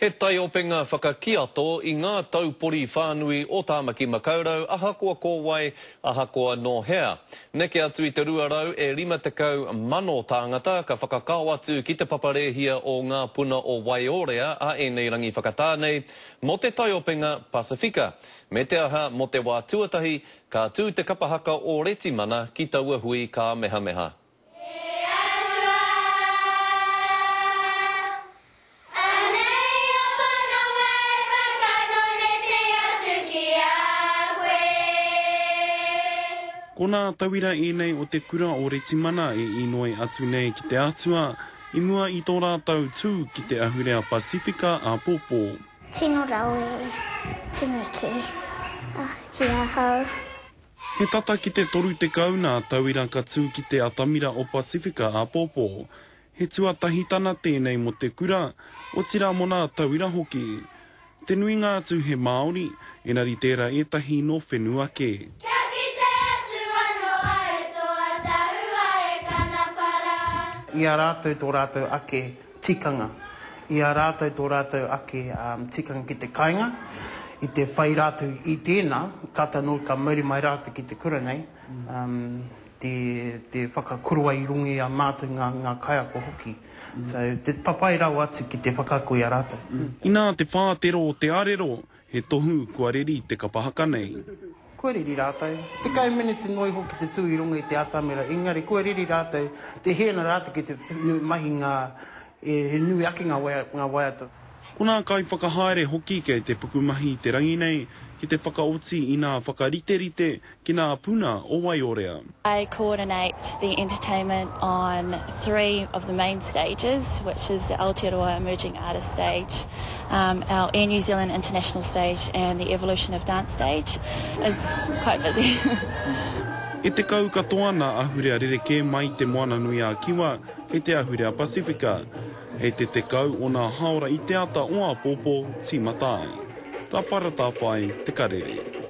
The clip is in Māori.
He tai openga whakakiato I ngā taupori whānui o Tāmaki Makaurau, ahakoa kōwai, ahakoa no hea. Neke atu I te ruarau e 50,000 tāngata ka whakakao atu ki te paparehia o ngā puna o Waiorea a enei rangi whakatānei mo te tai openga Pasifika. Me te aha mo te wā tuatahi, ka tū te kapahaka o Retimana ki taua hui ka mehameha. Ko nā tauira e nei o te kura o Retimana e inoi atu nei ki te atua, I mua I tō rātau tū ki te ahurea Pasifika a Pōpō. Tino rau e tuniki ki ahau. He tata ki te toru te kauna tauira ka tū ki te atamira o Pasifika a Pōpō. He tuatahitana tēnei mo te kura, o tira mona tauira hoki. Te nuinga atu he Māori, enari tērā etahi no whenua ke. Ia rātou tō rātou ake tikanga. Ia rātou tō rātou ake tikanga ki te kāinga. I te whai rātou I tēnā, kata no ka mauri mai rātou ki te kura nei. Te whakakurua I rungi a mātou ngā kaiako hoki. So te papai rau atu ki te whakako I a rātou. Ina te whātero o te arero, he tohu kua reri te kapahaka nei. Kua riri rātou. Te kai minute noi hoki te tū I runga I te atamira. Engari, kua riri rātou. Te hēna rātou ki te mahi ngā he nui ake ngā waiata. Ko nā kai whakahaere hoki kei te pukumahi te rangi nei, ki te whakaoti I nā whakarite-rite ki nā puna o Waiorea. I coordinate the entertainment on 3 of the main stages, which is the Aotearoa Emerging Artist Stage, our Air New Zealand International Stage and the Evolution of Dance Stage. It's quite busy. E te kau katoa nā ahurea rereke mai te moana nui a Kiwa e te ahurea Pasifika. E te kau o nā haora I te ata o a Pōpō Timatai. Ka parata whai te karere.